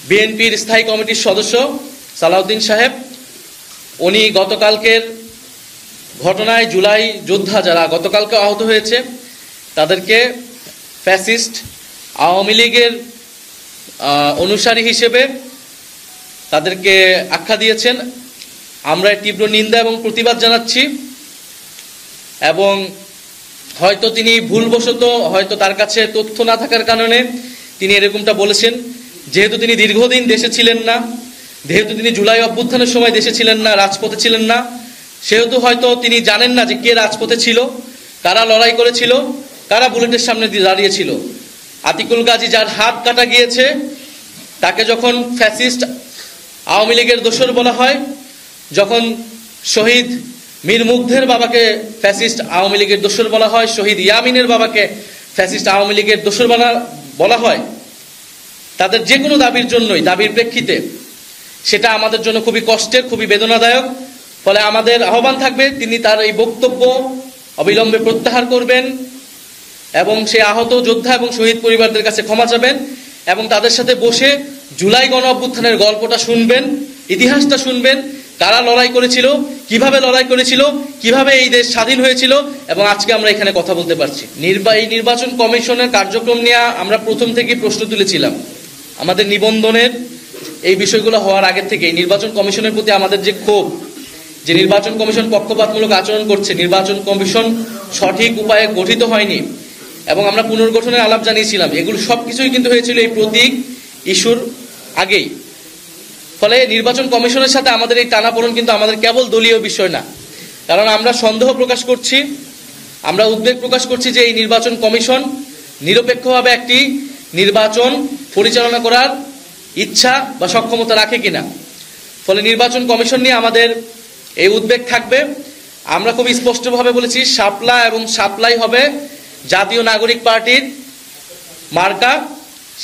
বিএনপির স্থায়ী কমিটির সদস্য সালাউদ্দিন সাহেব, উনি গতকালকের ঘটনায় জুলাই যোদ্ধা যারা গতকালকে আহত হয়েছে তাদেরকে ফ্যাসিস্ট আওয়ামী লীগের অনুসারী হিসেবে তাদেরকে আখ্যা দিয়েছেন। আমরা তীব্র নিন্দা এবং প্রতিবাদ জানাচ্ছি। এবং হয়তো তিনি ভুলবশত, হয়তো তার কাছে তথ্য না থাকার কারণে তিনি এরকমটা বলেছেন। যেহেতু তিনি দীর্ঘদিন দেশে ছিলেন না, যেহেতু তিনি জুলাই অভ্যুত্থানের সময় দেশে ছিলেন না, রাজপথে ছিলেন না, সেহেতু হয়তো তিনি জানেন না যে কে রাজপথে ছিল, কারা লড়াই করেছিল, কারা বুলেটের সামনে দাঁড়িয়েছিল। আতিকুল গাজী যার হাত কাটা গিয়েছে, তাকে যখন ফ্যাসিস্ট আওয়ামী লীগের দোসর বলা হয়, যখন শহীদ মীর মুগ্ধের বাবাকে ফ্যাসিস্ট আওয়ামী লীগের দোসর বলা হয়, শহীদ ইয়ামিনের বাবাকে ফ্যাসিস্ট আওয়ামী লীগের দোসর বলা হয়, তাদের যে কোনো দাবির জন্যই, দাবির প্রেক্ষিতে, সেটা আমাদের জন্য খুবই কষ্টের, খুবই বেদনাদায়ক। ফলে আমাদের আহ্বান থাকবে তিনি তার এই বক্তব্য অবিলম্বে প্রত্যাহার করবেন এবং সে আহত যোদ্ধা এবং শহীদ পরিবারদের কাছে ক্ষমা চাবেন এবং তাদের সাথে বসে জুলাই গণ অভ্যুত্থানের গল্পটা শুনবেন, ইতিহাসটা শুনবেন, কারা লড়াই করেছিল, কিভাবে লড়াই করেছিল, কিভাবে এই দেশ স্বাধীন হয়েছিল এবং আজকে আমরা এখানে কথা বলতে পারছি। এই নির্বাচন কমিশনের কার্যক্রম নিয়ে আমরা প্রথম থেকেই প্রশ্ন তুলেছিলাম। আমাদের নিবন্ধনের এই বিষয়গুলো হওয়ার আগে থেকে নির্বাচন কমিশনের প্রতি আমাদের যে ক্ষোভ, যে নির্বাচন কমিশন পক্ষপাতমূলক আচরণ করছে, নির্বাচন কমিশন সঠিক উপায়ে গঠিত হয়নি এবং আমরা পুনর্গঠনের আলাপ জানিয়েছিলাম, এগুলো সবকিছুই কিন্তু হয়েছিল এই প্রতীক ইস্যুর আগেই। ফলে নির্বাচন কমিশনের সাথে আমাদের এই টানাপোড়েন কিন্তু আমাদের কেবল দলীয় বিষয় না, কারণ আমরা সন্দেহ প্রকাশ করছি, আমরা উদ্বেগ প্রকাশ করছি যে এই নির্বাচন কমিশন নিরপেক্ষভাবে একটি নির্বাচন পরিচালনা করার ইচ্ছা বা সক্ষমতা রাখে কিনা। ফলে নির্বাচন কমিশন নিয়ে আমাদের এই উদ্বেগ থাকবে। আমরা খুব স্পষ্টভাবে বলেছি, শাপলা এবং সাপ্লাই হবে জাতীয় নাগরিক পার্টির মার্কা।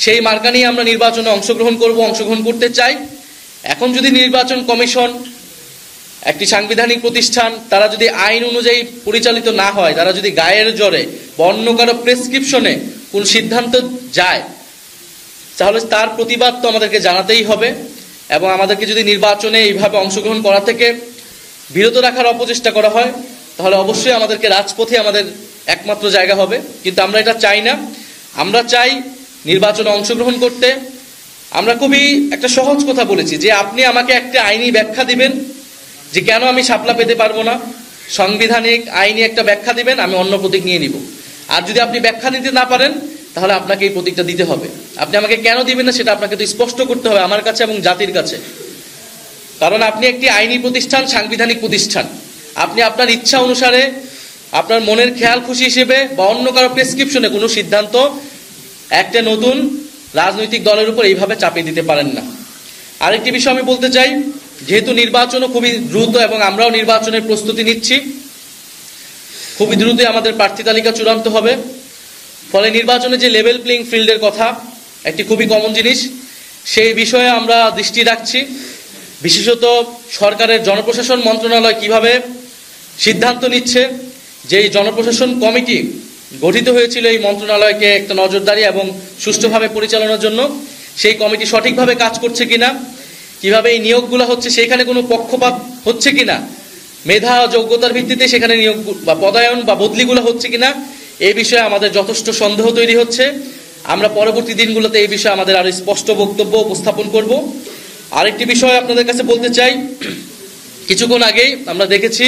সেই মার্কা নিয়ে আমরা নির্বাচনে অংশগ্রহণ করতে চাই। এখন যদি নির্বাচন কমিশন একটি সাংবিধানিক প্রতিষ্ঠান, তারা যদি আইন অনুযায়ী পরিচালিত না হয়, তারা যদি গায়ের জোরে বা অন্য কারো প্রেসক্রিপশনে কোন সিদ্ধান্ত যায়, তাহলে তার প্রতিবাদ তো আমাদেরকে জানাতেই হবে এবং আমাদেরকে যদি নির্বাচনে এইভাবে অংশগ্রহণ করা থেকে বিরত রাখার অপচেষ্টা করা হয়, তাহলে অবশ্যই আমাদেরকে রাজপথে আমাদের একমাত্র জায়গা হবে। কিন্তু আমরা এটা চাই না। আমরা চাই নির্বাচনে অংশগ্রহণ করতে। আমরা খুবই একটা সহজ কথা বলেছি যে আপনি আমাকে একটা আইনি ব্যাখ্যা দিবেন যে কেন আমি শাপলা পেতে পারবো না, সাংবিধানিক আইনি একটা ব্যাখ্যা দিবেন, আমি অন্য প্রতীক নিয়ে নিব। আর যদি আপনি ব্যাখ্যা দিতে না পারেন, তাহলে আপনাকে এই প্রতীকটা দিতে হবে। আপনি আমাকে কেন দিবেন না সেটা আপনাকে তো স্পষ্ট করতে হবে আমার কাছে এবং জাতির কাছে। কারণ আপনি একটি আইনি প্রতিষ্ঠান, সাংবিধানিক প্রতিষ্ঠান, আপনি আপনার ইচ্ছা অনুসারে, আপনার মনের খেয়াল খুশি হিসেবে বা অন্য কারো প্রেসক্রিপশনে কোনো সিদ্ধান্ত একটা নতুন রাজনৈতিক দলের উপর এইভাবে চাপিয়ে দিতে পারেন না। আরেকটি বিষয় আমি বলতে চাই, যেহেতু নির্বাচনও খুবই দ্রুত এবং আমরাও নির্বাচনের প্রস্তুতি নিচ্ছি, খুবই দ্রুতই আমাদের প্রার্থী তালিকা চূড়ান্ত হবে। ফলে নির্বাচনে যে লেভেল প্লেইং ফিল্ডের কথা, একটি খুবই কমন জিনিস, সেই বিষয়ে আমরা দৃষ্টি রাখছি। বিশেষত সরকারের জনপ্রশাসন মন্ত্রণালয় কিভাবে সিদ্ধান্ত নিচ্ছে, যে জনপ্রশাসন কমিটি গঠিত হয়েছিল এই মন্ত্রণালয়কে একটা নজরদারি এবং সুষ্ঠুভাবে পরিচালনার জন্য, সেই কমিটি সঠিকভাবে কাজ করছে কিনা, কিভাবে এই নিয়োগগুলো হচ্ছে সেখানে কোনো পক্ষপাত হচ্ছে কিনা, মেধা যোগ্যতার ভিত্তিতে সেখানে নিয়োগ বা পদায়ন বা বদলিগুলো হচ্ছে কিনা, এই বিষয়ে আমাদের যথেষ্ট সন্দেহ তৈরি হচ্ছে। আমরা পরবর্তী দিনগুলোতে এই বিষয়ে আমাদের আরো স্পষ্ট বক্তব্য উপস্থাপন করব। আরেকটি বিষয় আপনাদের কাছে বলতে চাই, কিছুক্ষণ আগেই আমরা দেখেছি